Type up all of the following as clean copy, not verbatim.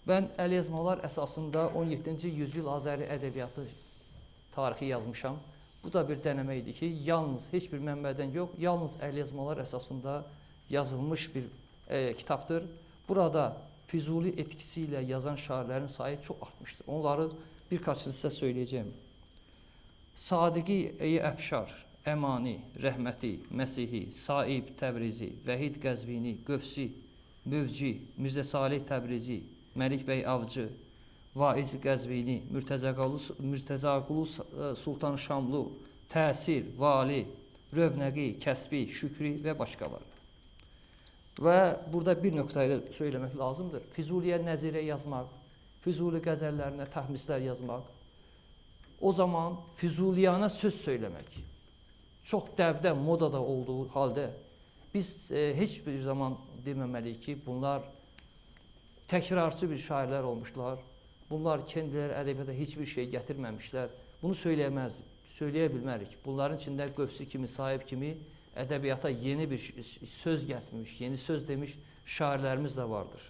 Ben əlyazmalar əsasında 17-ci yüzyıl Azəri ədəbiyyatı tarixi yazmışam. Bu da bir dənəmə idi ki, yalnız heç bir mənbədən yox, yalnız əlyazmalar əsasında yazılmış bir kitabdır. Burada Füzuli etkisi ilə yazan şairlərin sayı çox artmışdır. Onları birkaçını sizə söyləyəcəyim. Sadiqi Əfşar, Əmani, Rəhməti, Məsihi, Saib Təbrizi, Vəhid Qəzvini, Qövsi, Mövci, Mirzə Salih Təbrizi, Məlik bəy Avcı, Vaiz Qəzvini, Mürtəzaqulu Sultan Şamlu, Təsir, Vali, Rövnəqi, Kəsbi, Şükrü və başqaları. Və burada bir nöqtəyə söyləmək lazımdır. Füzuliyə nəzirə yazmaq, Füzuli qəzəllərinə təhmislər yazmaq, o zaman Füzuliyana söz söyləmək çox dəbdə, modada olduğu halda biz heç bir zaman deməməliyik ki, bunlar təkrarçı bir şairlər olmuşlar. Bunlar kendiləri ədəbiyyata heç bir şey gətirməmişlər. Bunu söyləyə bilmərik. Bunların içində Qövsi kimi, Sahib kimi ədəbiyyata yeni bir söz gətirmiş, yeni söz demiş şairlərimiz də vardır.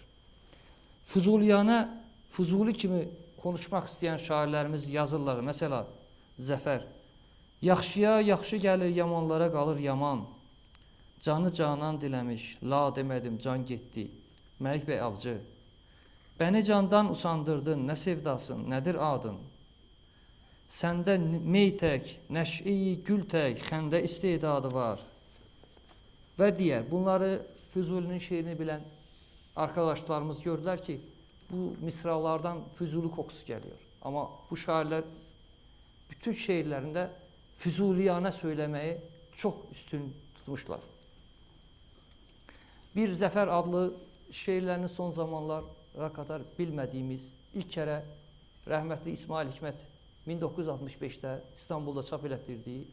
Füzuli kimi konuşmaq istəyən şairlərimiz yazırlar. Məsələ, Zəfər. Yaxşıya yaxşı gəlir, yamanlara qalır yaman. Canı canan diləmiş, la demədim, can getdi. Məlik bəy Avcı. Bəni candan usandırdın, nə sevdasın, nədir adın? Səndə mey tək, nəş'i gül tək, xəndə istedadı var. Və digər, bunları Füzulinin şeirini bilən arkadaşlarımız gördülər ki, bu misralardan Füzuli kokusu gəlir. Amma bu şairlər bütün şeirlərində Füzuliyana söyləməyi çox üstün tutmuşlar. Bir Zəfər adlı şeirlərinin son zamanlara kadar bilmədiyimiz ilk kərə rəhmətli İsmail Hikmət 1965'də İstanbul'da çap elətdirdiyi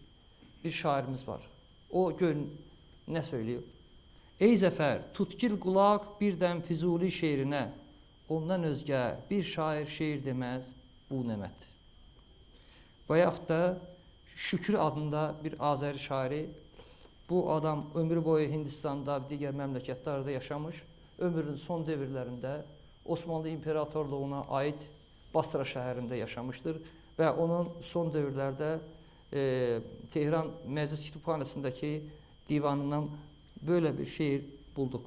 bir şairimiz var. O görün nə söylüyor? Ey Zəfər, tutgil qulaq birdən Füzuli şeirinə, ondan özgə bir şair şeir deməz, bu nəmət. Və yaxud da Şükrü adında bir Azəri şairi, bu adam ömrü boyu Hindistan'da, digər məmləkətlərdə yaşamış, ömrünün son devirlərində Osmanlı İmperatorluğuna aid Basra şəhərində yaşamışdır və onun son dövrlərdə Tehran Məclis Kütüphanəsindəki divanından böyle bir şeir bulduk.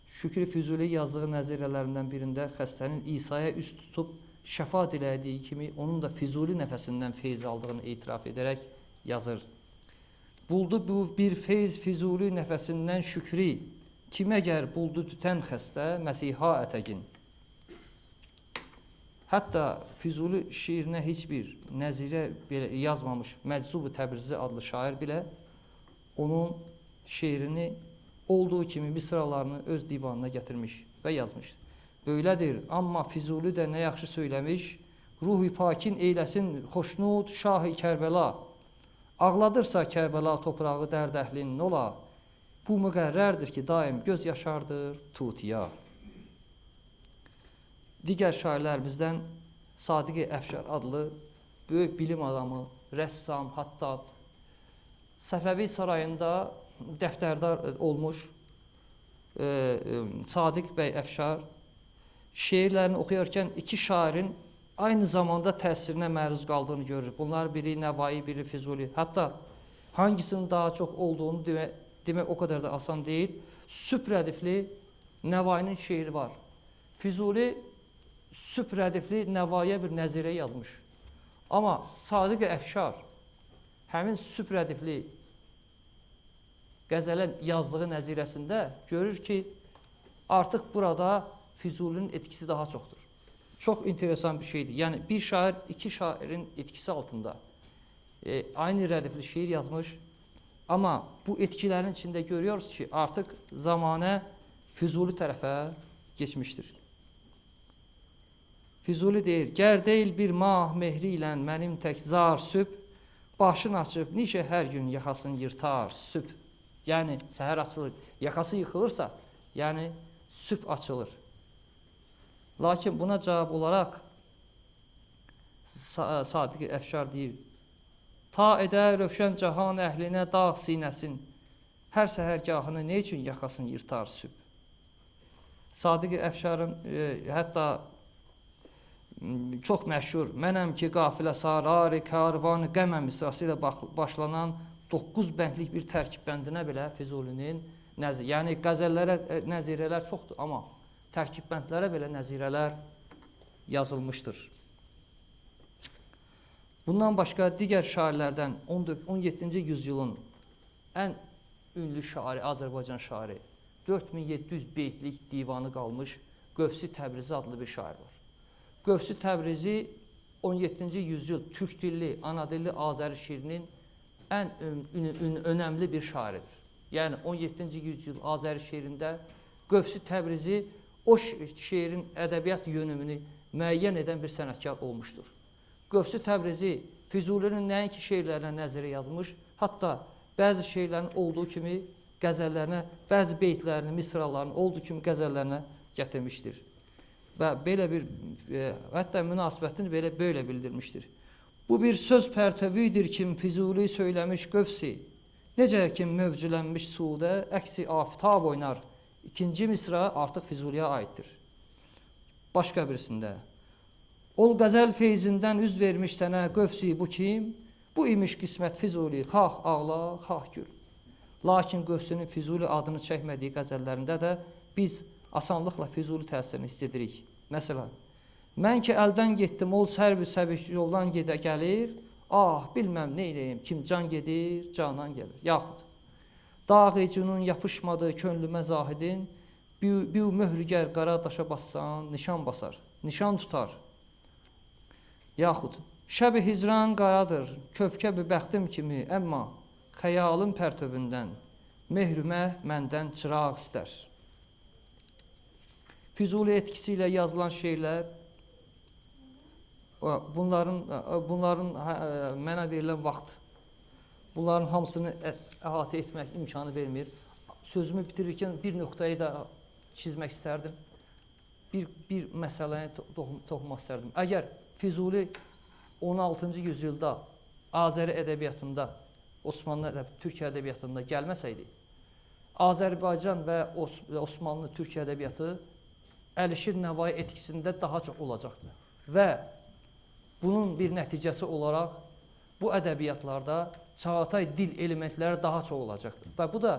Şükrü Füzuli yazdığı nəzirələrindən birində xəstənin İsa'ya üst tutub şəfa dilədiyi kimi onun da Füzuli nəfəsindən feyz aldığını etiraf edərək yazır. Buldu bu bir feyz Füzuli nəfəsindən şükrü, kim əgər buldu tütən xəstə Məsiha ətəgin. Hətta Füzuli şiirinə heç bir nəzirə belə yazmamış Məczubu Təbrizi adlı şair belə onun şeirini olduğu kimi misralarını öz divanına gətirmiş və yazmışdır. Böylədir, amma Füzuli də nə yaxşı söyləmiş, ruh-i pakin eyləsin xoşnud Şah-ı Kərbəla. Ağladırsa Kərbəla toprağı dərd əhlin ola, bu müqərrərdir ki, daim göz yaşardır tutiya. Digər şairlərimizdən Sadiqi Əfşar adlı böyük bilim adamı, rəssam, hattat, Səfəvi sarayında dəftərdar olmuş Sadiq bəy Əfşar şeirlərini oxuyarkən iki şairin aynı zamanda təsirinə məruz qaldığını görür. Bunlar biri Nəvai, biri Füzuli. Hətta hangisinin daha çox olduğunu demək o kadar da asan deyil. Süp rədifli Nəvainin şeiri var. Füzuli süp rədifli Nəvaiyə bir nəzirə yazmış. Amma Sadiq Əfşar həmin süp rədifli qəzələ yazdığı nəzirəsində görür ki, artıq burada Füzulinin etkisi daha çoxdur. Çox enteresan bir şeydir. Yəni bir şair iki şairin etkisi altında aynı rədifli şiir yazmış. Amma bu etkilərin içində görüyoruz ki, artıq zamanə Füzuli tərəfə geçmişdir. Füzuli deyir, gər deyil bir mah mehri ilə mənim tək zar süb, başın açıb niçə hər gün yaxasını yırtar süb. Yəni səhər açılır, yakası yıkılırsa, yəni süb açılır. Lakin buna cavab olaraq Sadiq Əfşar deyir, ta edər rövşən cahan əhlinə dağ sinəsin, hər səhərgahını ne üçün yaxasını yırtar süb. Sadiq Əfşarın hətta çox məşhur "Mənəm ki qafilə sarari karvanı qəməm" misrası ilə başlanan 9 bəndlik bir tərkib bəndinə belə Füzulinin yəni qəzəllərə nəzirələr çoxdur, amma tərkib bəndlərə belə nəzirələr yazılmışdır. Bundan başqa digər şairlərdən 17-ci yüzyılın ən ünlü şairi, Azərbaycan şairi, 4700 beytlik divanı qalmış Qövsi Təbrizi adlı bir şair var. Qövsi Təbrizi 17-ci yüzyıl türk dilli, ana dilli Azəri şiirinin ən önəmli bir şairidir. Yəni 17-ci yüzyıl Azəri şeirində Qövsi Təbrizi o şeirin ədəbiyyat yönümünü müəyyən edən bir sənətkar olmuşdur. Qövsi Təbrizi Füzulinin nəinki şeirlərinə nəzirə yazmış, hətta bəzi şeirlərin olduğu kimi qəzəllərinə, bəzi beytlərini, misralarını olduğu kimi qəzəllərinə gətirmişdir. Və belə bir, hətta münasibətini belə bildirmişdir. Bu bir söz pərtəvidir kim Füzuli söyləmiş Qövsi, necə kim mövcülənmiş sudə əksi afitab oynar. İkinci misra artıq Füzuliyə aiddir. Başqa birisində, ol qəzəl feyzindən üz vermiş sənə Qövsi bu kim? Bu imiş qismət Füzuli, xax ağla, xax gül. Lakin Qövsünün Füzuli adını çəkmədiyi qəzəllərində də biz asanlıqla Füzuli təsirini hiss edirik. Məsələn, mən ki əldən getdim, ol sərbi səvik yoldan gedə gəlir, ah, bilməm neyləyim, kim can gedir, canan gəlir. Yaxud, dağ cünun yapışmadığı könlümə zahidin, bir möhrügər qara daşa bassan, nişan basar, nişan tutar. Yaxud, şəb-i hicran qaradır, köfkə bir bəxtim kimi, əmma xəyalın pərtövündən, mehrümə məndən çıraq istər. Füzuli etkisi ilə yazılan şeirlər, bunların mənə verilən vaxt, bunların hamısını əhatə etmək imkanı vermir. Sözümü bitirirkən bir nöqtəyi də çizmək istərdim. Bir məsələyə toxunmaq istərdim. Əgər Füzuli 16-cı yüzyılda Azəri ədəbiyyatında, Türkiyə ədəbiyyatında gəlməsəydi, Azərbaycan və Osmanlı Türkiyə ədəbiyyatı Əlişir Nəvai etkisində daha çox olacaqdır. Və bunun bir nəticəsi olaraq bu ədəbiyyatlarda çağatay dil elementləri daha çox olacaqdır. Və bu da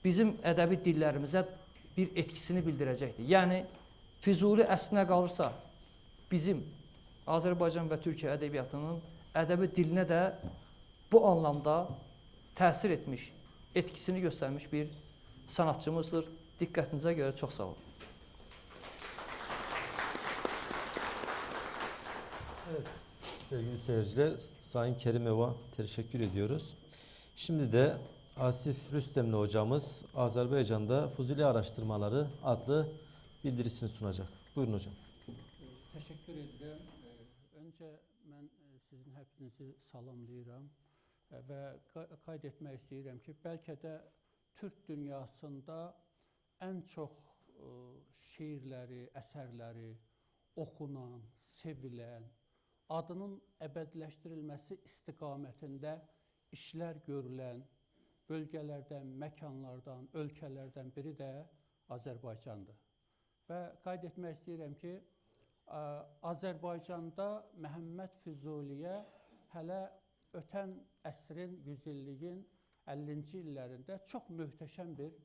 bizim ədəbi dillərimizə bir etkisini bildirəcəkdir. Yəni, Füzuli əslinə qalırsa, bizim Azərbaycan və Türkiyə ədəbiyyatının ədəbi dilinə də bu anlamda təsir etmiş, etkisini göstərmiş bir sanatçımızdır. Diqqətinizə görə çox sağ olun. Evet, sevgili seyirciler, Sayın Kerimova teşekkür ediyoruz. Şimdi de Asif Rüstemli hocamız Azerbaycan'da Fuzuli Araştırmaları adlı bildirisini sunacak. Buyurun hocam. Teşekkür ederim. Önce ben sizin hepinizi salamlayıram ve kaydetmek istedim ki belki de Türk dünyasında en çok şiirleri, eserleri okunan, sevilen, adının əbədiləşdirilməsi istiqamətində işlər görülən bölgələrdən, məkanlardan, ölkələrdən biri də Azərbaycandır. Və qeyd etmək istəyirəm ki, Azərbaycanda Məhəmməd Füzuliyə hələ ötən əsrin, 100-illiyin 50-ci illərində çox möhtəşəm bir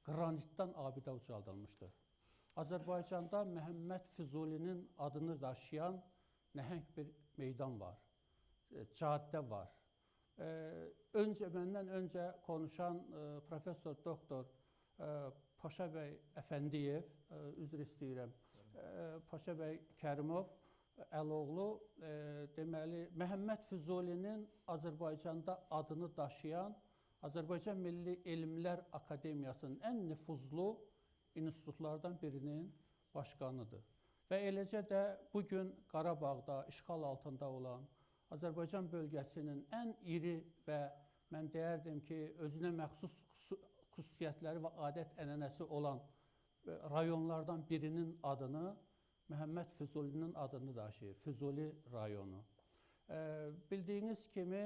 qranitdən abidə ucaldılmışdır. Azərbaycanda Məhəmməd Füzulinin adını daşıyan nəhəng bir meydan var, caddə var. Məndən öncə konuşan Profesör Doktor Paşa bəy Əfəndiyev, üzr istəyirəm, Paşa bəy Kərimov Əloğlu, deməli, Məhəmməd Füzulinin Azərbaycanda adını daşıyan Azərbaycan Milli Elmlər Akademiyasının ən nüfuzlu institutlardan birinin başqanıdır. Və eləcə də bugün Qarabağda işğal altında olan Azərbaycan bölgəsinin ən iri və mən deyərdim ki, özünə məxsus xüsusiyyətləri və adət-ənənəsi olan rayonlardan birinin adını Məhəmməd Füzulinin adını daşıyır, Füzuli rayonu. Bildiyiniz kimi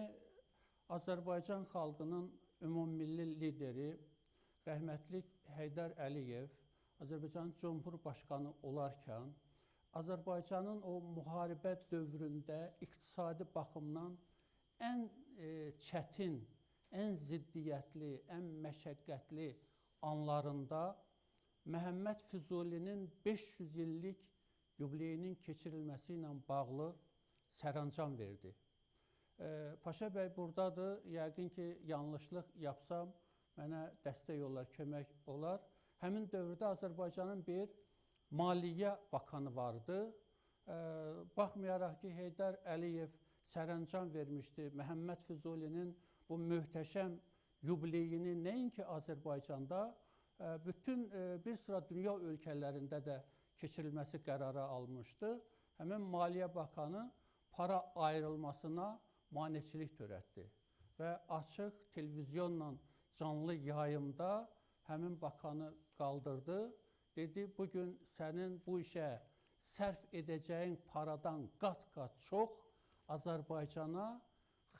Azərbaycan xalqının ümummilli lideri rəhmətlik Heydər Əliyev Azərbaycanın Cumhurbaşqanı olarkən Azərbaycanın o müharibə dövründə iqtisadi baxımdan ən çətin, ən ziddiyyətli, ən məşəqqətli anlarında Məhəmməd Füzulinin 500 illik yubileyinin keçirilməsi ilə bağlı sərəncam verdi. Paşa bəy buradadır. Yəqin ki, yanlışlıq yapsam, mənə dəstək olar, kömək olar. Həmin dövrdə Azərbaycanın bir Maliyyə Bakanı vardı. Baxmayaraq ki, Heydər Əliyev sərəncam vermişdi. Məhəmməd Füzulinin bu möhtəşəm yubileyini nəinki Azərbaycanda, bütün bir sıra dünya ölkələrində də keçirilməsi qərarı almışdı. Həmin Maliyyə Bakanı para ayrılmasına maneçilik törətdi və açıq televizyonla canlı yayımda həmin bakanı qaldırdı. Dedi, bugün sənin bu işə sərf edəcəyin paradan qat-qat çox Azərbaycana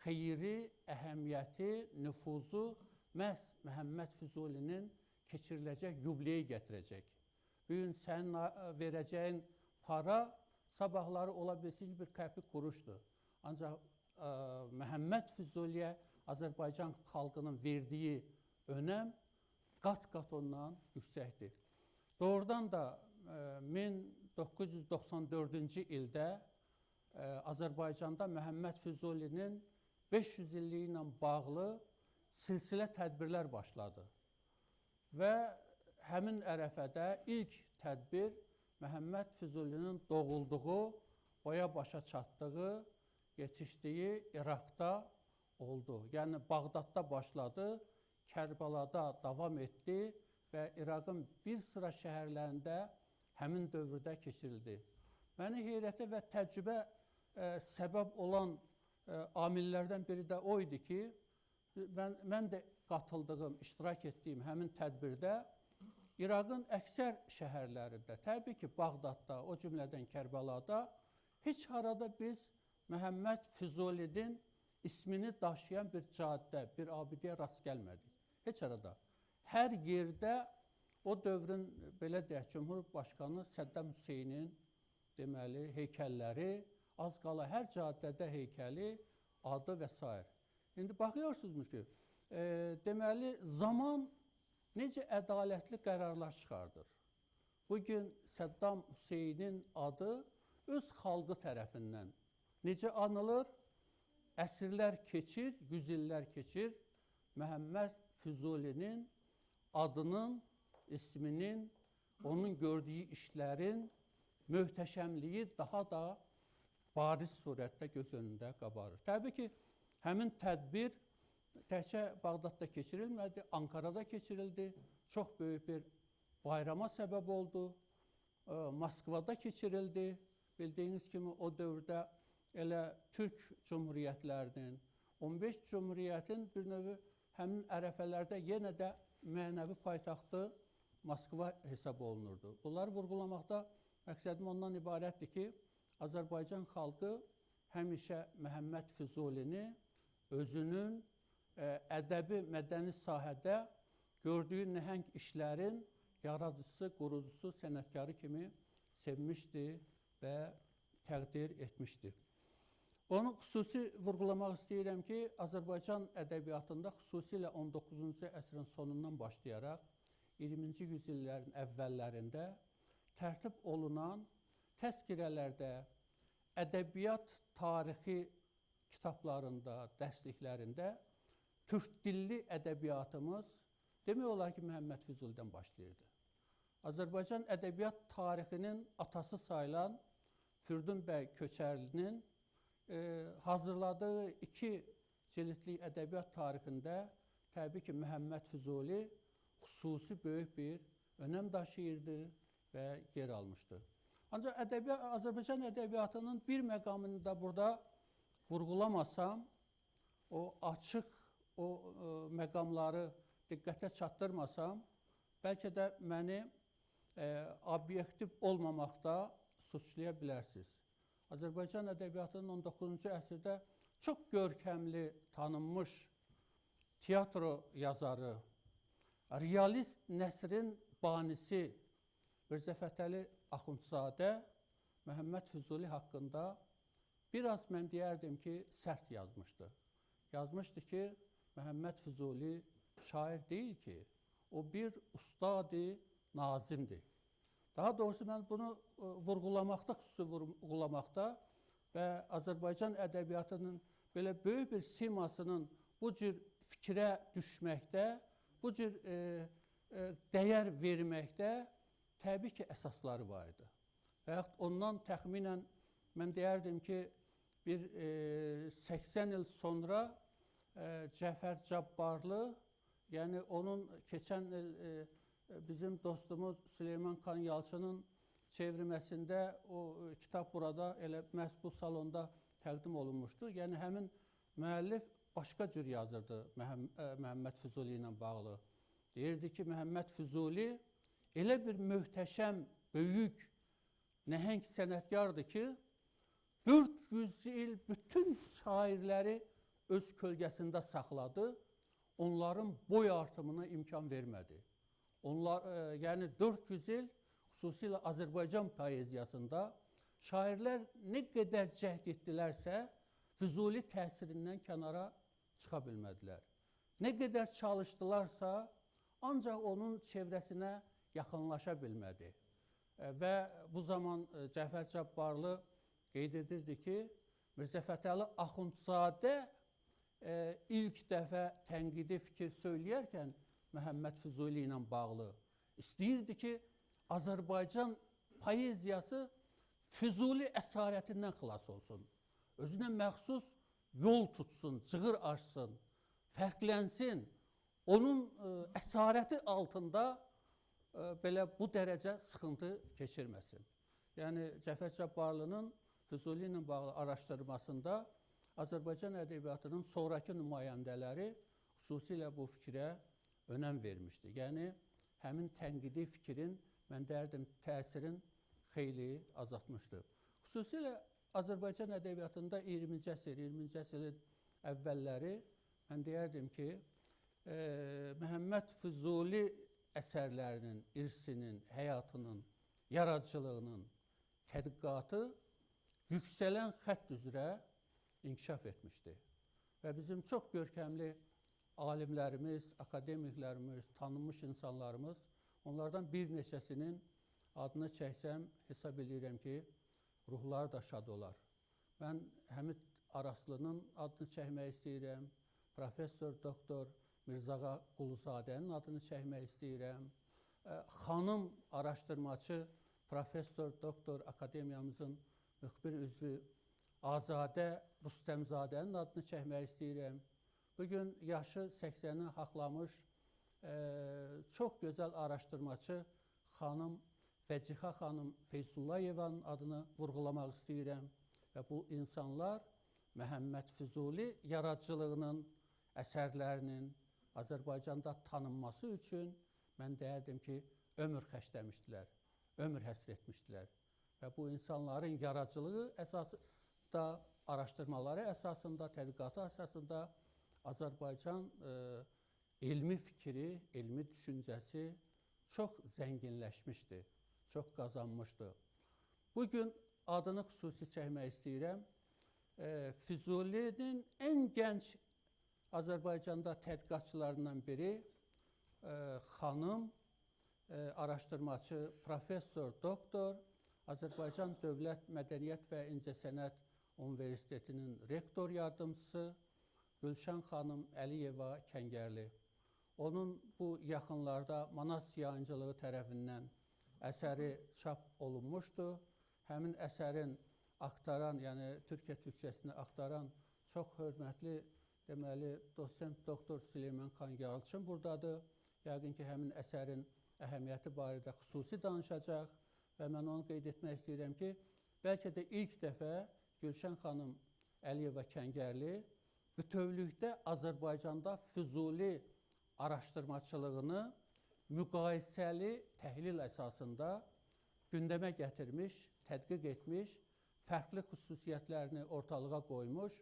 xeyri, əhəmiyyəti, nüfuzu məhz Məhəmməd Füzulinin keçiriləcək yubileyi gətirəcək. Bugün sənin verəcəyin para sabahları ola bilsin ki, bir qəpik quruşdur. Ancaq Məhəmməd Füzuliyə Azərbaycan xalqının verdiyi önəm qat-qat ondan yüksəkdir. Doğrudan da 1994-cü ildə Azərbaycanda Məhəmməd Füzulinin 500 illiyi ilə bağlı silsilə tədbirlər başladı. Və həmin ərəfədə ilk tədbir Məhəmməd Füzulinin doğulduğu, boya-başa çatdığı, yetişdiyi İraqda oldu. Yəni Bağdadda başladı, Kərbalada davam etdi və İraqın bir sıra şəhərlərində həmin dövrdə keçirildi. Məni heyrətə və təcrübə səbəb olan amillərdən biri də o idi ki, mən də qatıldığım, iştirak etdiyim həmin tədbirdə İraqın əksər şəhərlərində, təbii ki, Bağdadda, o cümlədən Kərbalada heç harada biz Məhəmməd Füzulinin ismini daşıyan bir caddə, bir abidəyə rast gəlmədik. Heç arada. Hər yerdə o dövrün, belə deyək, Cumhurbaşqanı Səddam Hüseynin deməli, heykəlləri, az qala hər caddədə heykəli, adı və s. İndi baxıyorsunuz ki, deməli, zaman necə ədalətli qərarlar çıxardır. Bugün Səddam Hüseynin adı öz xalqı tərəfindən necə anılır? Əsrlər keçir, yüzillər keçir, Məhəmməd Füzulinin adının, isminin, onun gördüyü işlərin möhtəşəmliyi daha da bariz surətdə göz önündə qabarır. Təbii ki, həmin tədbir təkcə Bağdadda keçirilmədi, Ankarada keçirildi, çox böyük bir bayrama səbəb oldu, Moskvada keçirildi. Bildiyiniz kimi o dövrdə elə Türk Cumhuriyyətlərinin, 15 Cumhuriyyətin bir növü həmin ərəfələrdə yenə də mənəvi paytaxtı Moskva hesab olunurdu. Bunları vurğulamaqda məqsədim ondan ibarətdir ki, Azərbaycan xalqı həmişə Məhəmməd Füzulini özünün ədəbi, mədəni sahədə gördüyü nəhəng işlərin yaradıcısı, qurucusu, sənətkarı kimi sevmişdi və təqdir etmişdi. Onu xüsusi vurğulamaq istəyirəm ki, Azərbaycan ədəbiyyatında xüsusilə 19-cu əsrin sonundan başlayaraq 20-ci yüzillərin əvvəllərində tərtib olunan təzkirələrdə, ədəbiyyat tarixi kitablarında, dərsliklərində türk dilli ədəbiyyatımız demək olar ki, Məhəmməd Füzulidən başlayırdı. Azərbaycan ədəbiyyat tarixinin atası sayılan Firdun bəy Köçərlinin hazırladığı 2 cildlik ədəbiyyat tarixində təbii ki, Məhəmməd Füzuli xüsusi böyük bir önəm daşıyırdı və yer almışdı. Ancaq Azərbaycan ədəbiyyatının bir məqamını da burada vurğulamasam, o açıq o məqamları diqqətə çatdırmasam, bəlkə də məni obyektiv olmamaqda suçlaya bilərsiniz. Azərbaycan ədəbiyyatının 19-cu əsrdə çox görkəmli, tanınmış tiyatro yazarı, realist nəsrin banisi Mirzə Fətəli Axundzadə Məhəmməd Füzuli haqqında biraz mən deyərdim ki, sərt yazmışdı. Yazmışdı ki, Məhəmməd Füzuli şair deyil ki, o bir ustad-ı nazimdir. Daha doğrusu mən bunu vurğulamaqda, xüsusi vurğulamaqda və Azərbaycan ədəbiyyatının belə böyük bir simasının bu cür fikrə düşməkdə, bu cür dəyər verməkdə təbii ki, əsasları var idi. Və yaxud ondan təxminən mən deyərdim ki, bir 80 il sonra Cəfər Cabbarlı, yəni onun keçən il bizim dostumuz Süleyman Xan Yalçının çevirməsində o kitab burada elə məhz bu salonda təqdim olunmuşdu. Yəni həmin müəllif başqa cür yazırdı Məhəmməd Füzuli ilə bağlı. Deyirdi ki, Məhəmməd Füzuli elə bir möhtəşəm, böyük, nəhəng sənətkardır ki, 400 il bütün şairləri öz kölgəsində saxladı, onların boy artımına imkan vermədi. Onlar, yəni 400 il, xüsusilə Azərbaycan poeziyasında şairlər nə qədər cəhd etdilərsə, Füzuli təsirindən kənara çıxa bilmədilər. Nə qədər çalışdılarsa, ancaq onun çevrəsinə yaxınlaşa bilmədi. Və bu zaman Cəfər Cabbarlı qeyd edirdi ki, Mirzə Fətəli Axundzadə ilk dəfə tənqidi fikir söyləyərkən Məhəmməd Füzuli ilə bağlı istəyirdi ki, Azərbaycan poeziyası Füzuli əsarətindən xilas olsun. Özünə məxsus yol tutsun, cığır açsın, fərqlənsin. Onun əsarəti altında belə bu dərəcə sıxıntı keçirməsin. Yəni, Cəfər Cabbarlının Füzuli ilə bağlı araşdırmasında Azərbaycan ədəbiyyatının sonraki nümayəndələri xüsusilə bu fikrə önəm vermişdi. Yəni, həmin tənqidi fikrin, mən deyərdim, təsirin xeyli azaltmışdı. Xüsusilə Azərbaycan ədəbiyyatında 20-ci əsrin əvvəlləri mən deyərdim ki, Məhəmməd Füzuli əsərlərinin, irsinin, həyatının, yaradıcılığının tədqiqatı yüksələn xətt üzrə inkişaf etmişdi. Və bizim çox görkəmli alimlərimiz, akademiklərimiz, tanınmış insanlarımız, onlardan bir neçəsinin adını çəksəm, hesab edirəm ki, ruhları da şad olar. Mən Həmid Araslı'nın adını çəkmək istəyirəm, Professor Doktor Mirzağa Quluzadənin adını çəkmək istəyirəm, xanım araşdırmacı Professor Doktor Akademiyamızın müxbir üzvü Azadə Rüstəmzadənin adını çəkmək istəyirəm. Bugün yaşı 80'i haqlamış çox gözəl araşdırmacı xanım Vəcihə xanım Feyzullayevanın adını vurğulamaq istəyirəm. Və bu insanlar Məhəmməd Füzuli yaradıcılığının, əsərlərinin Azərbaycanda tanınması üçün mən deyərdim ki, ömür xərcləmişdilər, ömür həsr etmişdilər. Və bu insanların yaradıcılığı əsasında, araşdırmaları əsasında, tədqiqatı əsasında Azərbaycan elmi fikri, elmi düşüncəsi çox zənginləşmişdi, çox qazanmışdı. Bugün adını xüsusi çəkmək istəyirəm. Füzulinin ən gənc Azərbaycanda tədqiqatçılarından biri xanım, araşdırmacı, professor, doktor, Azərbaycan Dövlət Mədəniyyət və İncəsənət Universitetinin rektor yardımcısı Gülşən xanım Əliyeva Kəngərli. Onun bu yaxınlarda Manas Yayıncılığı tərəfindən əsəri çap olunmuşdu. Həmin əsərin aktaran, yəni Türkiyə türkçəsini aktaran çox hörmətli deməli dosent doktor Süleyman Xan Yalçın buradadır. Yəqin ki, həmin əsərin əhəmiyyəti barədə xüsusi danışacaq və mən onu qeyd etmək istəyirəm ki, bəlkə də ilk dəfə Gülşən xanım Əliyeva Kəngərli bütövlükdə Azərbaycanda Füzuli araşdırmaçılığını müqayisəli təhlil əsasında gündəmə gətirmiş, tədqiq etmiş, fərqli xüsusiyyətlərini ortalığa qoymuş,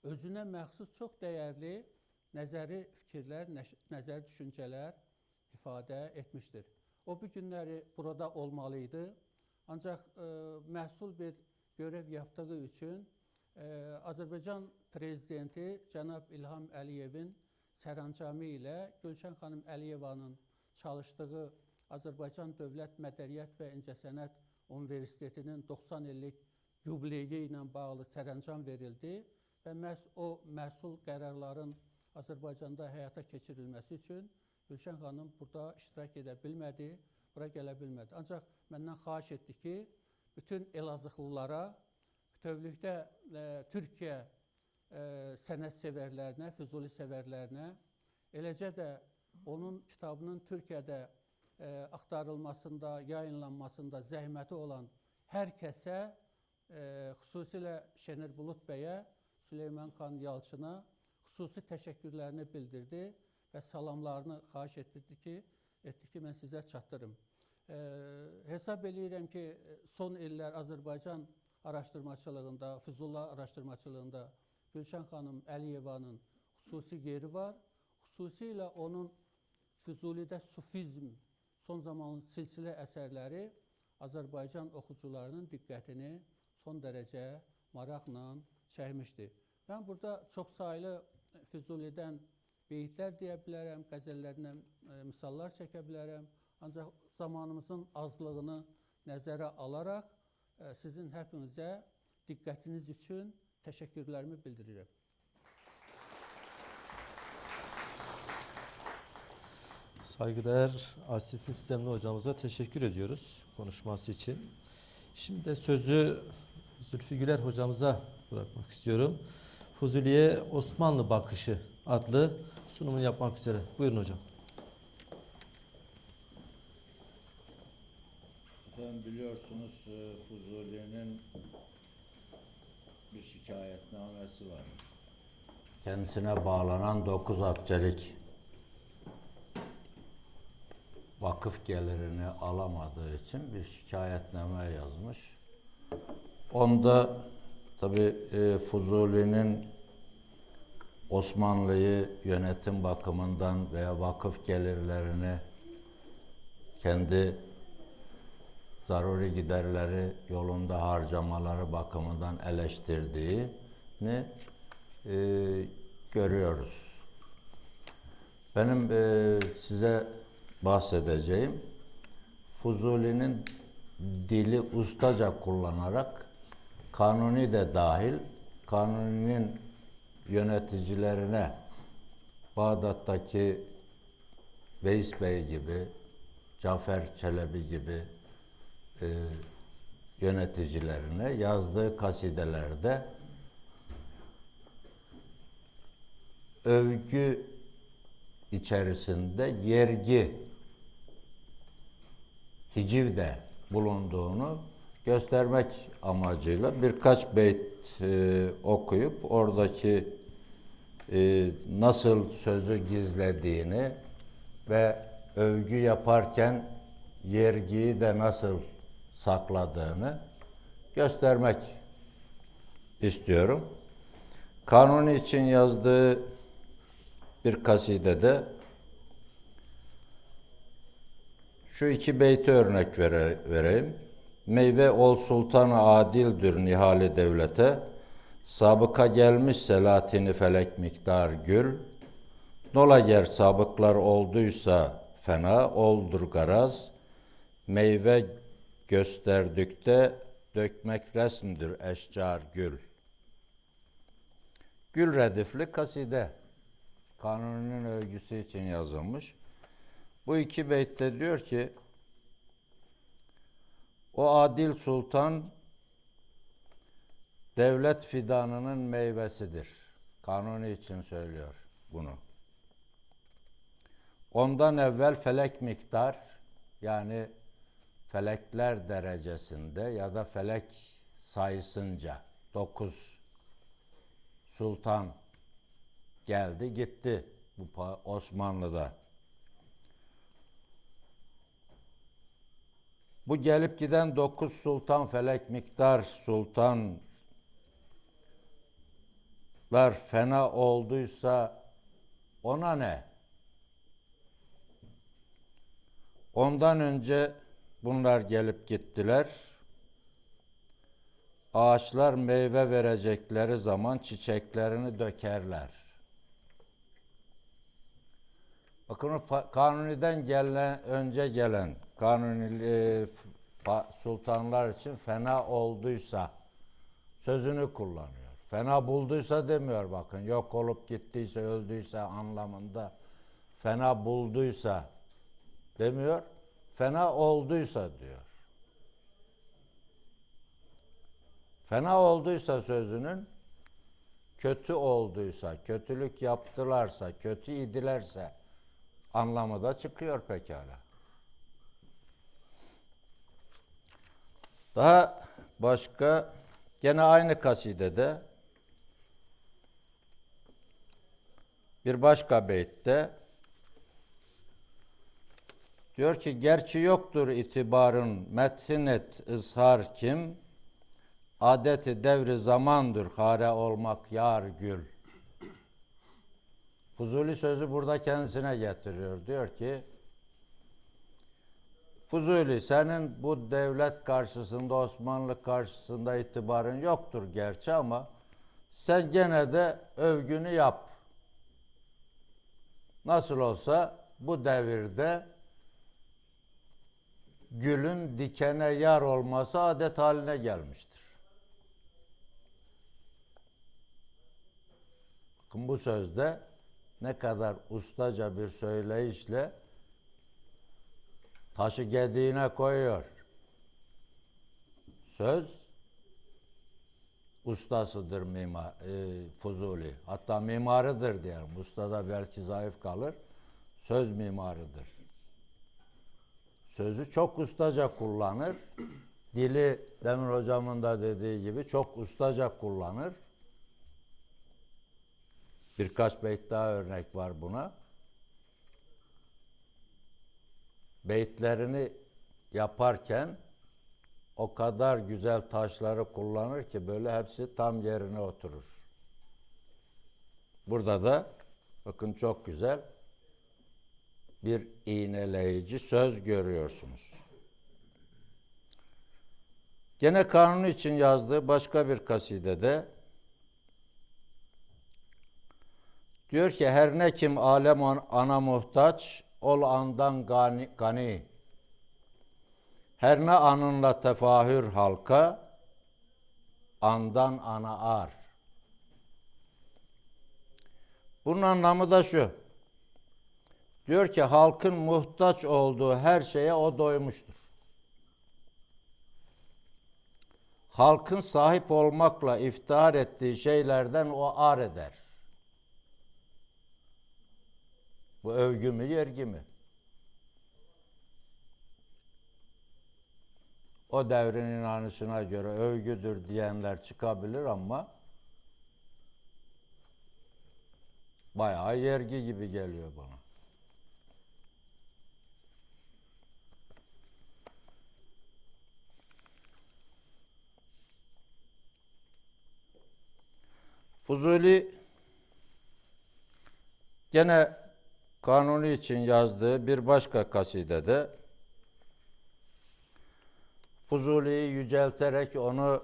özünə məxsus çox dəyərli nəzəri fikirlər, nəzəri düşüncələr ifadə etmişdir. O bu günləri burada olmalıydı. Ancaq məhsul bir görev yaptığı üçün Azərbaycan Prezidenti cənab İlham Əliyevin sərəncamı ilə Gülşən xanım Əliyevanın çalıştığı Azərbaycan Dövlət Mədəniyyət və İncəsənət Universitetinin 90 illik yubileyi ilə bağlı sərəncam verildi və məhz o məsul qərarların Azərbaycanda həyata keçirilməsi üçün Gülşən xanım burada iştirak edə bilmədi, bura gələ bilmədi. Ancaq məndən xahiş etdi ki, bütün Elazığlılara, bütövlükdə Türkiyə sənət sevərlərinə, Füzuli sevərlərinə, eləcə də onun kitabının Türkiyədə axtarılmasında, yayınlanmasında zəhməti olan hər kəsə, xüsusilə Şener Bulut bəyə, Süleyman Xan Yalçına xüsusi təşəkkürlərini bildirdi və salamlarını xahiş etdi ki, mən sizə çatdırım. Hesab edirəm ki, son illər Azərbaycan araşdırmaçılığında, Füzuli araşdırmaçılığında Gülşən xanım Əliyevanın xüsusi yeri var. Xüsusilə onun Füzulidə sufizm, son zamanın silsilə əsərləri Azərbaycan oxucularının diqqətini son dərəcə maraqla çəkmişdir. Mən burada çox saylı Füzulidən beyitlər deyə bilərəm, qəzəllərindən misallar çəkə bilərəm. Ancaq zamanımızın azlığını nəzərə alaraq sizin hepinizə diqqətiniz üçün təşəkkürlərimi bildirirəm. Saygıdeğer Asif Rüstemli hocamıza teşekkür ediyoruz konuşması için. Şimdi de sözü Zülfü Güler hocamıza bırakmak istiyorum. Fuzuli'ye Osmanlı Bakışı adlı sunumunu yapmak üzere. Buyurun hocam. Efendim biliyorsunuz Fuzuli'nin bir şikayetnamesi var. Kendisine bağlanan 9 akçelik vakıf gelirini alamadığı için bir şikayetname yazmış. Onda tabi Fuzuli'nin Osmanlı'yı yönetim bakımından veya vakıf gelirlerini kendi zaruri giderleri yolunda harcamaları bakımından eleştirdiğini görüyoruz. Benim size bahsedeceğim Fuzuli'nin dili ustaca kullanarak Kanuni de dahil Kanuni'nin yöneticilerine Bağdat'taki Veys Bey gibi, Cafer Çelebi gibi yöneticilerine yazdığı kasidelerde övgü içerisinde yergi, hicivde bulunduğunu göstermek amacıyla birkaç beyt okuyup oradaki nasıl sözü gizlediğini ve övgü yaparken yergiyi de nasıl sakladığını göstermek istiyorum. Kanuni için yazdığı bir kasidede şu iki beyti örnek vereyim. Meyve ol sultan adildir nihali devlete, sabıka gelmiş selatini felek miktar gül, nola ger sabıklar olduysa fena oldur garaz, meyve gösterdükte dökmek resmdir eşcar gül. Gül redifli kaside, Kanuni'nin övgüsü için yazılmış. Bu iki beytte diyor ki, o adil sultan devlet fidanının meyvesidir. Kanuni için söylüyor bunu. Ondan evvel felek miktar, yani felekler derecesinde ya da felek sayısınca 9 sultan geldi gitti bu Osmanlı'da. Bu gelip giden 9 sultan felek miktar sultanlar fena olduysa ona ne? Ondan önce bunlar gelip gittiler. Ağaçlar meyve verecekleri zaman çiçeklerini dökerler. Bakın Kanuni'den önce gelen Kanuni sultanlar için fena olduysa sözünü kullanıyor. Fena bulduysa demiyor bakın. Yok olup gittiyse, öldüyse anlamında. Fena bulduysa demiyor. Fena olduysa diyor. Fena olduysa sözünün kötü olduysa, kötülük yaptılarsa, kötü idilerse anlamı da çıkıyor pekala. Daha başka gene aynı kasidede bir başka beytte diyor ki gerçi yoktur itibarın methin et ızhar kim adeti devri zamandır hare olmak yar gül. Fuzuli sözü burada kendisine getiriyor. Diyor ki Fuzuli senin bu devlet karşısında, Osmanlı karşısında itibarın yoktur gerçi ama sen gene de övgünü yap. Nasıl olsa bu devirde gülün dikene yar olması adet haline gelmiştir. Bakın bu sözde ne kadar ustaca bir söyleyişle taşı gediğine koyuyor. Söz ustasıdır Fuzuli. Hatta mimarıdır diyelim. Usta da belki zayıf kalır. Söz mimarıdır. Sözü çok ustaca kullanır. Dili Demir hocamın da dediği gibi çok ustaca kullanır. Birkaç beyt daha örnek var buna. Beytlerini yaparken o kadar güzel taşları kullanır ki böyle hepsi tam yerine oturur. Burada da bakın çok güzel bir iğneleyici söz görüyorsunuz. Gene Kanuni için yazdığı başka bir kasidede diyor ki her ne kim alem ana muhtaç ol andan gani. Her ne anınla tefahür halka andan ana ar. Bunun anlamı da şu. Diyor ki halkın muhtaç olduğu her şeye o doymuştur. Halkın sahip olmakla iftihar ettiği şeylerden o ar eder. Bu övgü mü, yergi mi? O devrin inanışına göre övgüdür diyenler çıkabilir ama bayağı yergi gibi geliyor bana. Fuzuli gene Kanuni için yazdığı bir başka kasidede Fuzuli'yi yücelterek onu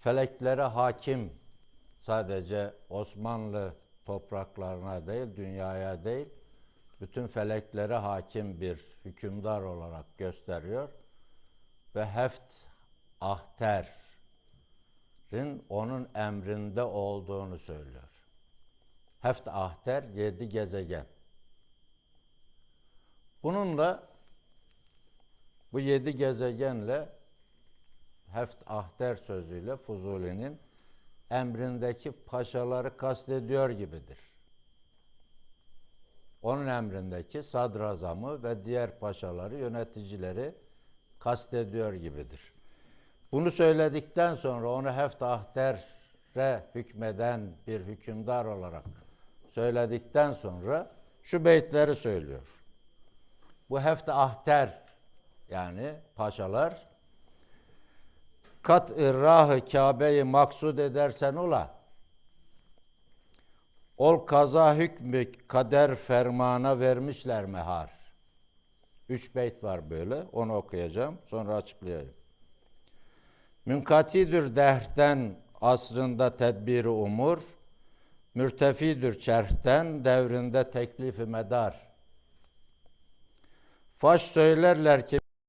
feleklere hakim, sadece Osmanlı topraklarına değil, dünyaya değil, bütün feleklere hakim bir hükümdar olarak gösteriyor ve heft ahter'in onun emrinde olduğunu söylüyor. Heft ahter 7 gezegen. Bununla bu 7 gezegenle heft ahter sözüyle Fuzuli'nin emrindeki paşaları kastediyor gibidir. Onun emrindeki sadrazamı ve diğer paşaları, yöneticileri kastediyor gibidir. Bunu söyledikten sonra onu heft ahter'e hükmeden bir hükümdar olarak söyledikten sonra şu beytleri söylüyor. Bu heft ahter yani paşalar kat-ı rah-ı Kabe'yi maksud edersen ola Ol kaza hükmü kader fermana vermişler mehar. 3 beyt var böyle. Onu okuyacağım. Sonra açıklayayım. Münkatidir dehrten asrında tedbiri umur. Mürtefidir çerhten devrinde teklifi medar. Faş söylerler ki